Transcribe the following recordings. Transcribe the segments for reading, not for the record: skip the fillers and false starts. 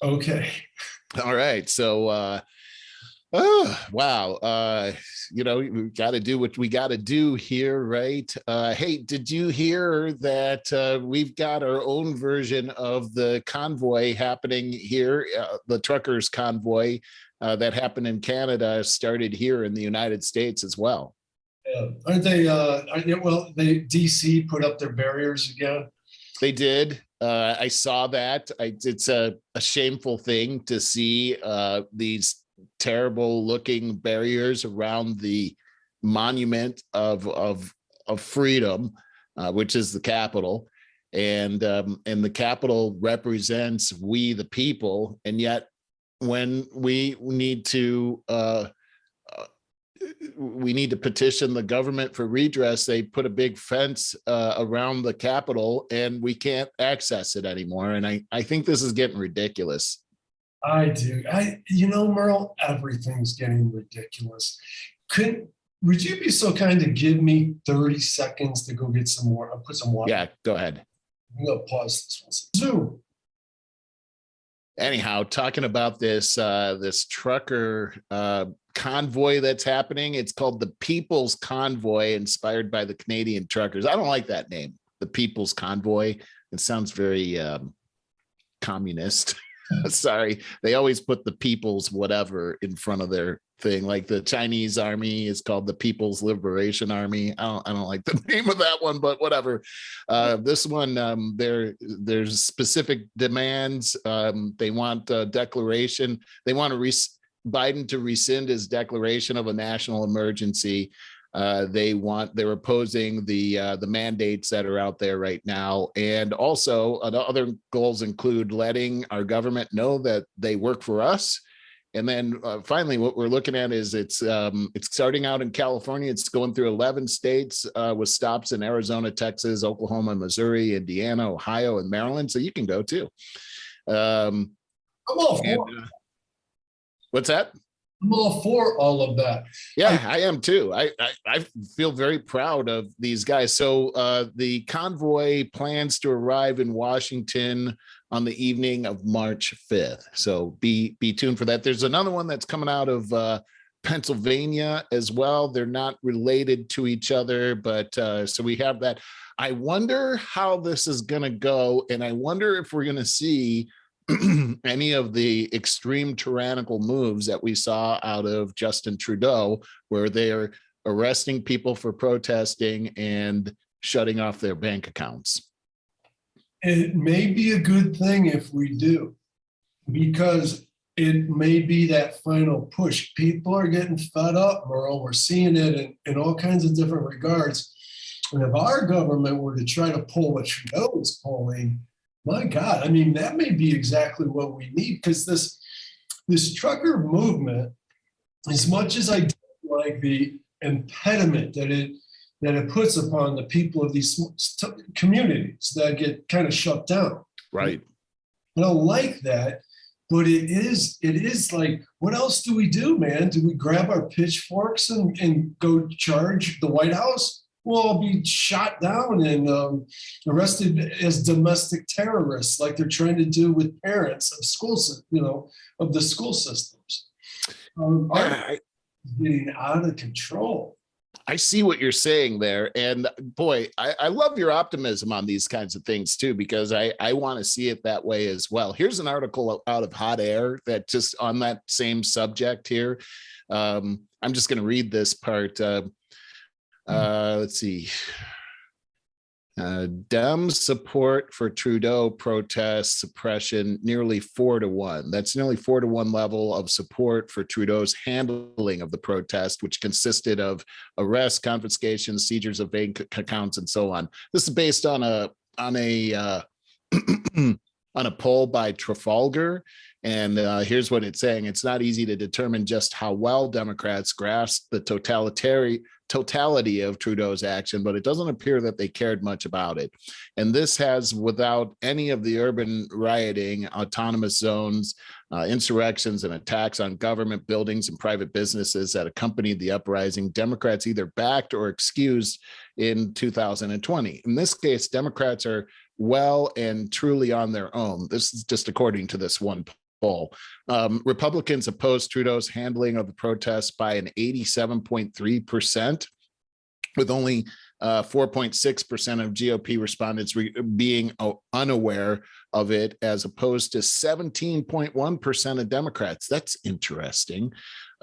Okay. All right. So, oh, wow. We got to do what we got to do here, right? Hey, did you hear that we've got our own version of the convoy happening here? The truckers' convoy that happened in Canada started here in the United States as well. Aren't they, well, they, DC put up their barriers again. They did. I saw that. It's a shameful thing to see these terrible looking barriers around the monument of freedom, which is the Capitol, and the Capitol represents we the people, and yet when we need to petition the government for redress, they put a big fence around the Capitol and we can't access it anymore. And I think this is getting ridiculous. I do. Merle, everything's getting ridiculous. Could Would you be so kind to give me 30 seconds to go get some more? I'll put some water. Yeah, go ahead. I'm gonna pause this one. Zoom. Anyhow, talking about this trucker convoy that's happening. It's called the People's Convoy, inspired by the Canadian truckers. I don't like that name, the People's Convoy. It sounds very communist. Sorry, they always put the people's whatever in front of their thing. Like the Chinese army is called the People's Liberation Army. I don't like the name of that one, but whatever. This one, there's specific demands. They want a declaration. They want Biden to rescind his declaration of a national emergency. They're opposing the mandates that are out there right now, and also other goals include letting our government know that they work for us. And then finally, what we're looking at is it's starting out in California. It's going through 11 states with stops in Arizona, Texas, Oklahoma, Missouri, Indiana, Ohio, and Maryland. So you can go too. I'm all for. What's that? I'm all for all of that. Yeah, I am too. I feel very proud of these guys. So the convoy plans to arrive in Washington on the evening of March 5th. So be tuned for that. There's another one that's coming out of Pennsylvania as well. They're not related to each other, but so we have that. I wonder how this is going to go, and I wonder if we're going to see any of the extreme tyrannical moves that we saw out of Justin Trudeau, where they're arresting people for protesting and shutting off their bank accounts. It may be a good thing if we do, because it may be that final push. People are getting fed up, Merle. We're seeing it in all kinds of different regards. And if our government were to try to pull what Trudeau is pulling, my God, I mean, that may be exactly what we need, because this trucker movement, as much as I don't like the impediment that it puts upon the people of these communities that get kind of shut down. Right. I don't like that, but it is like, what else do we do, man? Do we grab our pitchforks and go charge the White House? We'll all be shot down and arrested as domestic terrorists, like they're trying to do with parents of schools, of the school systems. Getting out of control. I see what you're saying there. And boy, I love your optimism on these kinds of things too, because I want to see it that way as well. Here's an article out of Hot Air that just on that same subject here. I'm just going to read this part. Let's see. Dem support for Trudeau protest suppression nearly 4-1. That's nearly 4-1 level of support for Trudeau's handling of the protest, which consisted of arrests, confiscations, seizures of bank accounts, and so on. This is based on a on a poll by Trafalgar. And here's what it's saying. It's not easy to determine just how well Democrats grasp the totality of Trudeau's action, but it doesn't appear that they cared much about it. And this has, without any of the urban rioting, autonomous zones, insurrections, and attacks on government buildings and private businesses that accompanied the uprising, Democrats either backed or excused in 2020. In this case, Democrats are well and truly on their own. This is just according to this one poll. Republicans opposed Trudeau's handling of the protests by an 87.3%, with only 4.6% of GOP respondents being unaware of it, as opposed to 17.1% of Democrats. That's interesting.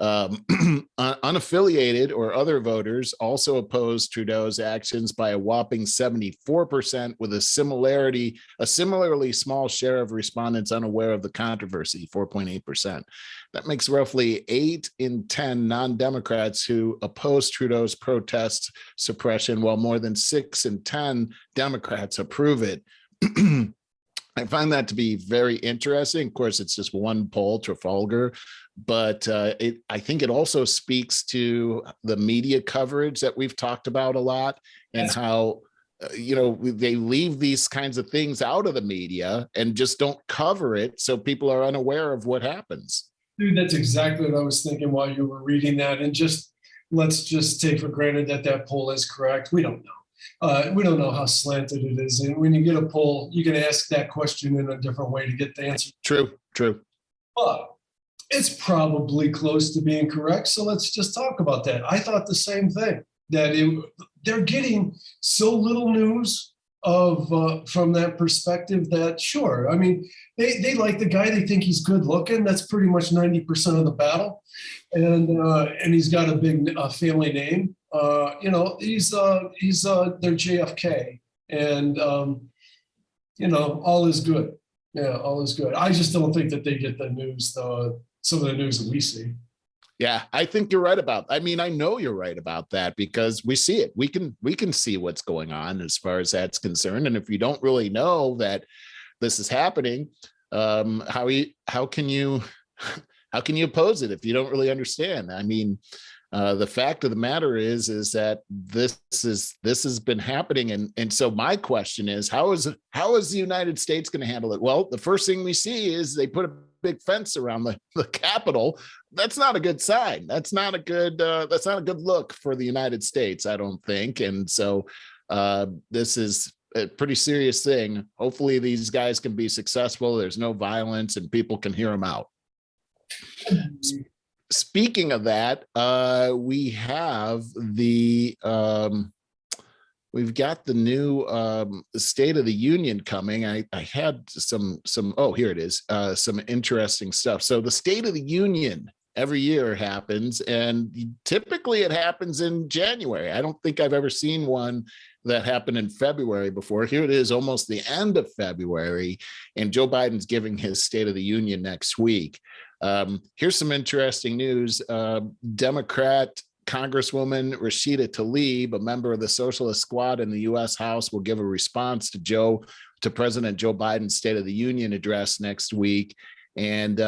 Unaffiliated or other voters also opposed Trudeau's actions by a whopping 74%, with a similarly small share of respondents unaware of the controversy, 4.8%. That makes roughly 8 in 10 non-Democrats who oppose Trudeau's protest suppression, while more than 6 in 10 Democrats approve it. I find that to be very interesting. Of course, it's just one poll, Trafalgar, but I think it also speaks to the media coverage that we've talked about a lot, and how they leave these kinds of things out of the media and just don't cover it, so people are unaware of what happens. Dude, that's exactly what I was thinking while you were reading that. And let's just take for granted that poll is correct. We don't know. We don't know how slanted it is. And when you get a poll, you can ask that question in a different way to get the answer. True. But it's probably close to being correct. So let's just talk about that. I thought the same thing, that they're getting so little news from that perspective that, sure, I mean, they like the guy, they think he's good looking. That's pretty much 90% of the battle. And he's got a big family name. He's their JFK, and all is good. Yeah, all is good. I just don't think that they get the news, some of the news that we see. Yeah, I think you're right about. I mean, I know you're right about that, because we see it. We can see what's going on as far as that's concerned. And if you don't really know that this is happening, how can you oppose it if you don't really understand? I mean, the fact of the matter is that this has been happening, and so my question is, how is the United States going to handle it? Well, the first thing we see is they put a big fence around the Capitol. That's not a good sign. That's not a good look for the United States, I don't think. And so this is a pretty serious thing. Hopefully these guys can be successful. There's no violence and people can hear them out. Speaking of that, we have we've got the new State of the Union coming. I had some, oh, here it is, some interesting stuff. So the State of the Union every year happens, and typically it happens in January. I don't think I've ever seen one that happened in February before. Here it is, almost the end of February, and Joe Biden's giving his State of the Union next week. Here's some interesting news. Democrat Congresswoman Rashida Tlaib, a member of the Socialist Squad in the U.S. House, will give a response to President Joe Biden's State of the Union address next week. And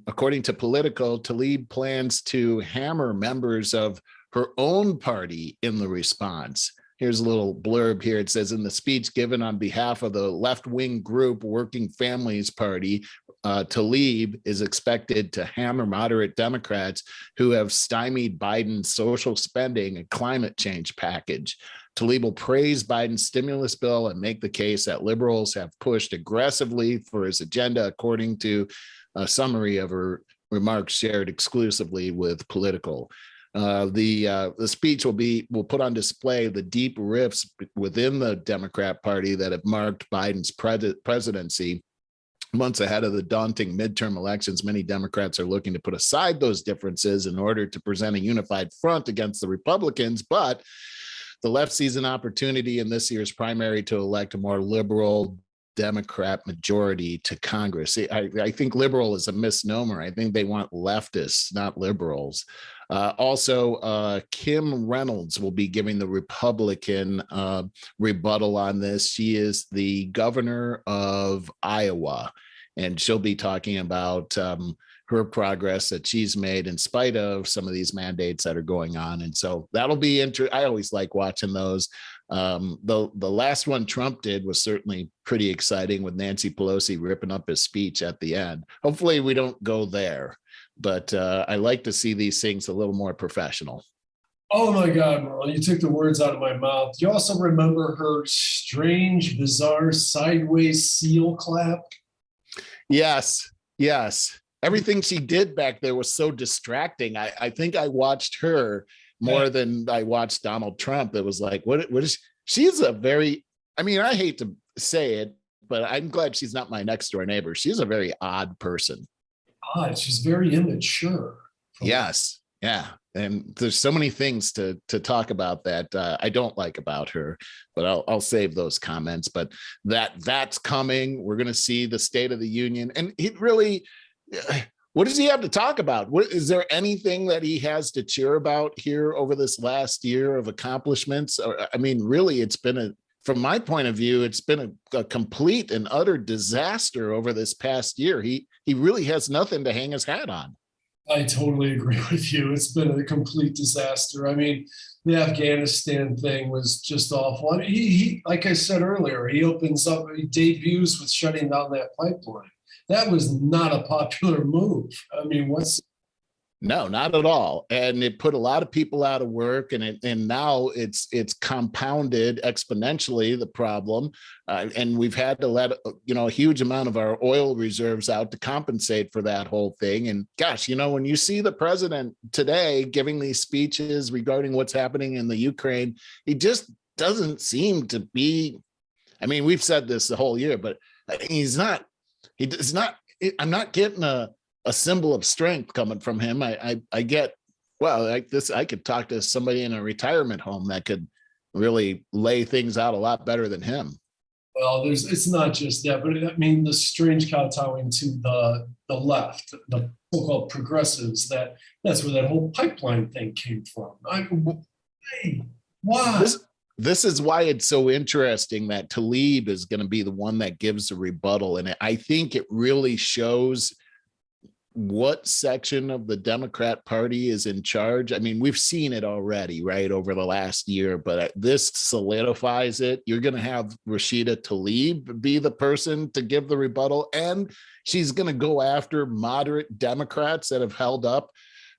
according to Politico, Tlaib plans to hammer members of her own party in the response. Here's a little blurb here. It says, in the speech given on behalf of the left-wing group Working Families Party, Tlaib is expected to hammer moderate Democrats who have stymied Biden's social spending and climate change package. Tlaib will praise Biden's stimulus bill and make the case that liberals have pushed aggressively for his agenda, according to a summary of her remarks shared exclusively with Politico. The speech will put on display the deep rifts within the Democrat Party that have marked Biden's presidency. Months ahead of the daunting midterm elections, many Democrats are looking to put aside those differences in order to present a unified front against the Republicans. But the left sees an opportunity in this year's primary to elect a more liberal Democrat majority to Congress. I think liberal is a misnomer. I think they want leftists, not liberals. Also, Kim Reynolds will be giving the Republican rebuttal on this. She is the governor of Iowa, and she'll be talking about her progress that she's made in spite of some of these mandates that are going on. And so that'll be interesting. I always like watching those. The last one Trump did was certainly pretty exciting, with Nancy Pelosi ripping up his speech at the end. Hopefully we don't go there, but I like to see these things a little more professional. Oh my God, Merle, you took the words out of my mouth. You also remember her strange, bizarre, sideways seal clap? Yes. Yes. Everything she did back there was so distracting. I think I watched her more than I watched Donald Trump. It was like, what is she's a very, I mean, I hate to say it, but I'm glad she's not my next door neighbor. She's a very odd person. She's very immature. Yes. Yeah. And there's so many things to talk about that I don't like about her, but I'll save those comments. But that's coming. We're going to see the State of the Union, and he really, what does he have to talk about? What is there anything that he has to cheer about here over this last year of accomplishments? I mean, really, it's been from my point of view, it's been a complete and utter disaster over this past year. He really has nothing to hang his hat on. I totally agree with you. It's been a complete disaster. I mean, the Afghanistan thing was just awful. I mean, he like I said earlier, he debuts with shutting down that pipeline. That was not a popular move. I mean, No, not at all. And it put a lot of people out of work, and now it's compounded exponentially the problem. And we've had to let a huge amount of our oil reserves out to compensate for that whole thing. And gosh, when you see the president today giving these speeches regarding what's happening in the Ukraine, he just doesn't seem to be. I mean, we've said this the whole year, but he's not. He does not. I'm not getting a symbol of strength coming from him. I get, well, like this, I could talk to somebody in a retirement home that could really lay things out a lot better than him. Well, it's not just that, but I mean, the strange kowtowing to the left, the so-called progressives, that's where that whole pipeline thing came from. Why? This is why it's so interesting that Tlaib is going to be the one that gives a rebuttal. And I think it really shows what section of the Democrat Party is in charge. I mean, we've seen it already, right, over the last year, but this solidifies it. You're going to have Rashida Tlaib be the person to give the rebuttal, and she's going to go after moderate Democrats that have held up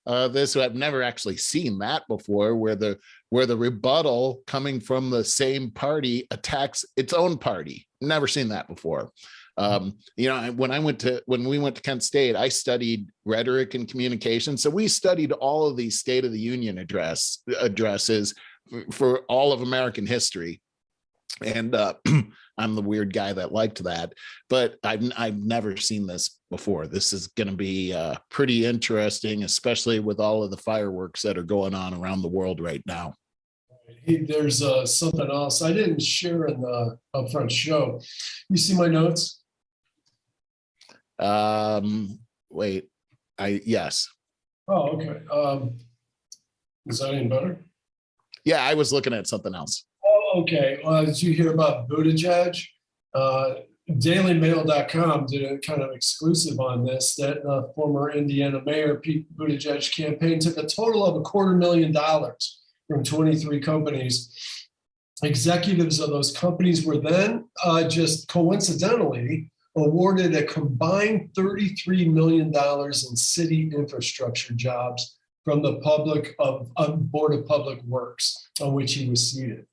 this. I've never actually seen that before, where the rebuttal coming from the same party attacks its own party. Never seen that before. When we went to Kent State, I studied rhetoric and communication. So we studied all of these State of the Union addresses for all of American history. And I'm the weird guy that liked that, but I've never seen this before. This is going to be pretty interesting, especially with all of the fireworks that are going on around the world right now. There's something else I didn't share in the upfront show. You see my notes? Yes. Oh, okay. Is that any better? Yeah, I was looking at something else. Oh, okay. Did you hear about Buttigieg? DailyMail.com did a kind of exclusive on this, that former Indiana Mayor Pete Buttigieg campaign took a total of $250,000 from 23 companies. Executives of those companies were then just coincidentally awarded a combined $33 million in city infrastructure jobs from the Board of Public Works, on which he was seated.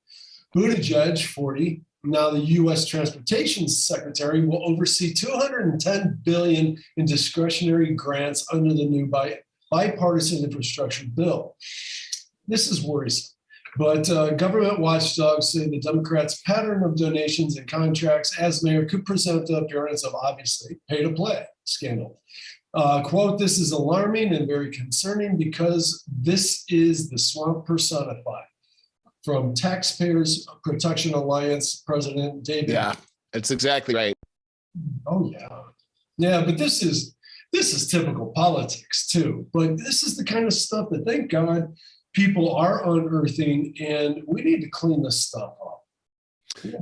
Buttigieg, 40, now the U.S. Transportation Secretary, will oversee $210 billion in discretionary grants under the new bipartisan infrastructure bill. This is worrisome. But government watchdogs say the Democrats' pattern of donations and contracts as mayor could present the appearance of, obviously, pay-to-play scandal. Quote, "This is alarming and very concerning because this is the swamp personified." From Taxpayers Protection Alliance President David. Yeah, it's exactly right. Oh, yeah. Yeah, but this is typical politics, too. But this is the kind of stuff that, thank God, people are unearthing, and we need to clean this stuff up.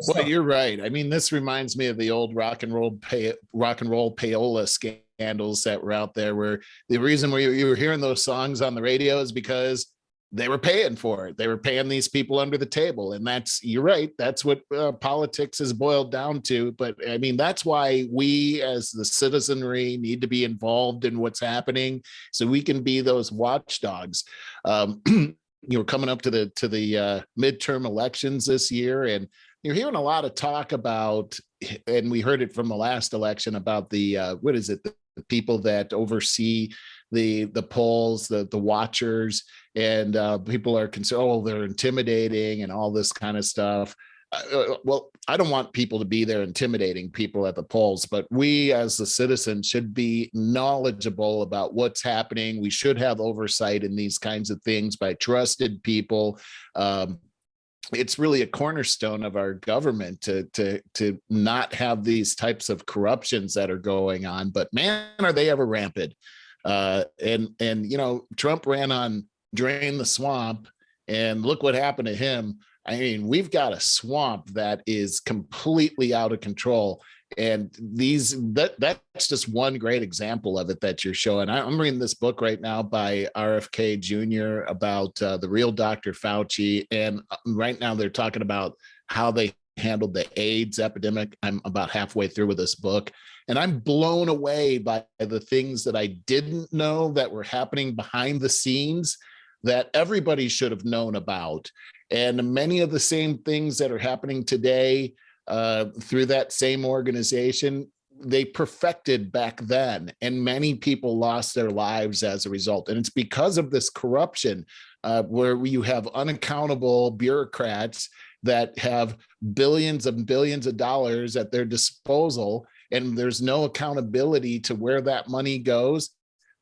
Well, you're right. I mean, this reminds me of the old rock and roll payola scandals that were out there, where the reason you were hearing those songs on the radio is because they were paying for it. They were paying these people under the table. And you're right. That's what politics is boiled down to. But I mean, that's why we as the citizenry need to be involved in what's happening so we can be those watchdogs. You're coming up to the midterm elections this year, and you're hearing a lot of talk about, and we heard it from the last election about the people that oversee the polls, the watchers, and people are concerned, oh, they're intimidating and all this kind of stuff. Well, I don't want people to be there intimidating people at the polls, but we as the citizens should be knowledgeable about what's happening. We should have oversight in these kinds of things by trusted people. It's really a cornerstone of our government to not have these types of corruptions that are going on. But man, are they ever rampant. And you know, Trump ran on drain the swamp, and look what happened to him. I mean, we've got a swamp that is completely out of control. And that's just one great example of it that you're showing. I'm reading this book right now by RFK Jr. about the real Dr. Fauci. And right now they're talking about how they handled the AIDS epidemic. I'm about halfway through with this book, and I'm blown away by the things that I didn't know that were happening behind the scenes that everybody should have known about. And many of the same things that are happening today through that same organization, they perfected back then. And many people lost their lives as a result. And it's because of this corruption where you have unaccountable bureaucrats that have billions and billions of dollars at their disposal, and there's no accountability to where that money goes.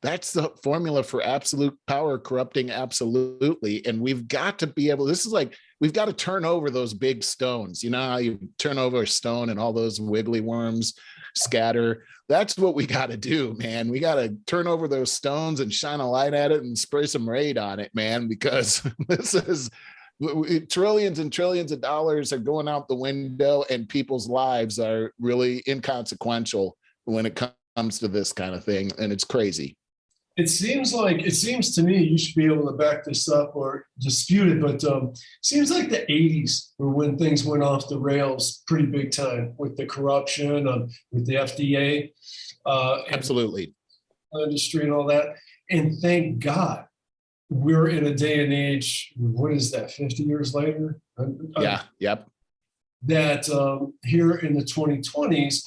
That's the formula for absolute power corrupting absolutely. And we've got to be able, this is like, we've got to turn over those big stones. You know how you turn over a stone and all those wiggly worms scatter? That's what we got to do, man. We got to turn over those stones and shine a light at it and spray some Raid on it, man, because this is trillions and trillions of dollars are going out the window, and people's lives are really inconsequential when it comes to this kind of thing. And it's crazy. It seems to me, you should be able to back this up or dispute it, but seems like the 80s were when things went off the rails pretty big time with the corruption, with the FDA. Absolutely. Industry and all that. And thank God we're in a day and age, what is that, 50 years later? Yeah, yep. That here in the 2020s,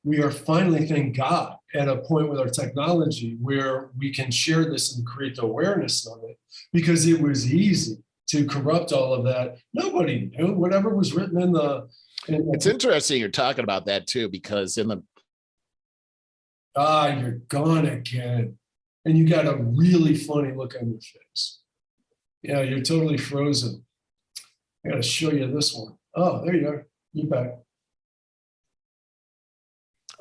we are finally, thank God, at a point with our technology where we can share this and create the awareness of it, because it was easy to corrupt all of that. Nobody knew whatever was written in the. It's interesting you're talking about that too, because in the. You're gone again. And you got a really funny look on your face. Yeah, you're totally frozen. I got to show you this one. Oh, there you are. You're back.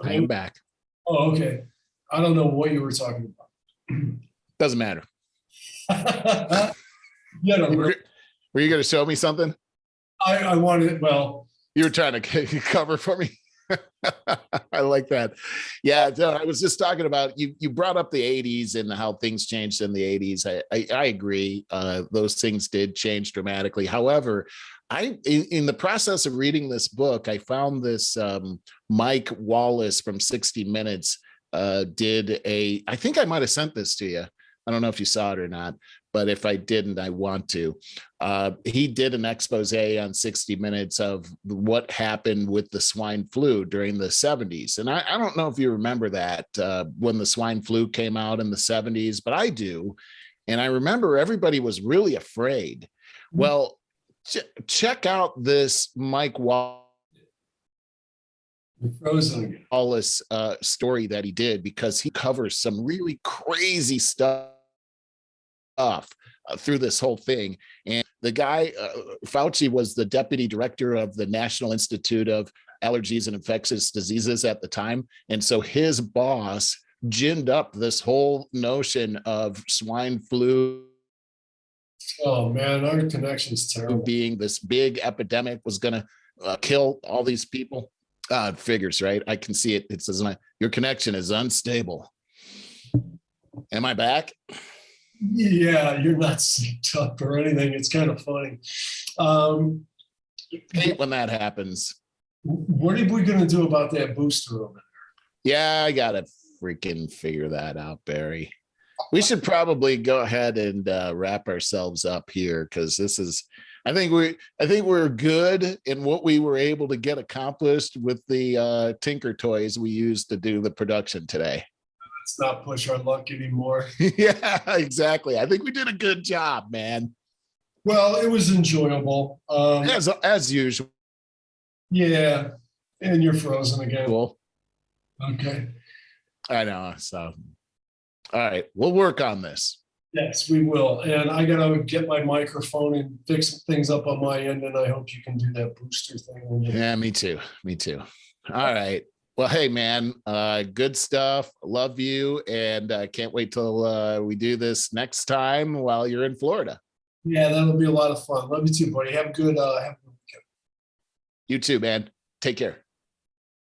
I am back. Oh, okay. I don't know what you were talking about. Doesn't matter. Yeah, no, were you going to show me something? I wanted, well. You were trying to cover for me. I like that. Yeah, I was just talking about, you brought up the 80s and how things changed in the 80s. I agree. Those things did change dramatically. However, in the process of reading this book, I found this Mike Wallace from 60 Minutes I think I might have sent this to you. I don't know if you saw it or not, but if I didn't, I want to. He did an expose on 60 Minutes of what happened with the swine flu during the 70s. And I don't know if you remember that when the swine flu came out in the 70s, but I do. And I remember everybody was really afraid. Well, check out this Mike Wallace story that he did, because he covers some really crazy stuff through this whole thing. And the guy, Fauci, was the deputy director of the National Institute of Allergies and Infectious Diseases at the time. And so his boss ginned up this whole notion of swine flu. Oh man, our connection's terrible. Being this big epidemic was going to kill all these people. It figures, right? I can see it. It says your connection is unstable. Am I back? Yeah, you're not synced up or anything. It's kind of funny. Hate when that happens. What are we going to do about that booster over there? Yeah, I got to freaking figure that out, Barry. We should probably go ahead and wrap ourselves up here, because this is, I think we're good in what we were able to get accomplished with the Tinker toys we used to do the production today. let's not push our luck anymore. Yeah, exactly. I think we did a good job, man. Well, it was enjoyable. As usual. Yeah, and you're frozen again. Okay. I know. So, all right, we'll work on this. Yes, we will. And I gotta get my microphone and fix some things up on my end, and I hope you can do that booster thing. Yeah, me too. Me too. All right. Well, hey, man, good stuff. Love you. And can't wait till we do this next time while you're in Florida. Yeah, that'll be a lot of fun. Love you too, buddy. Have a good weekend. You too, man. Take care.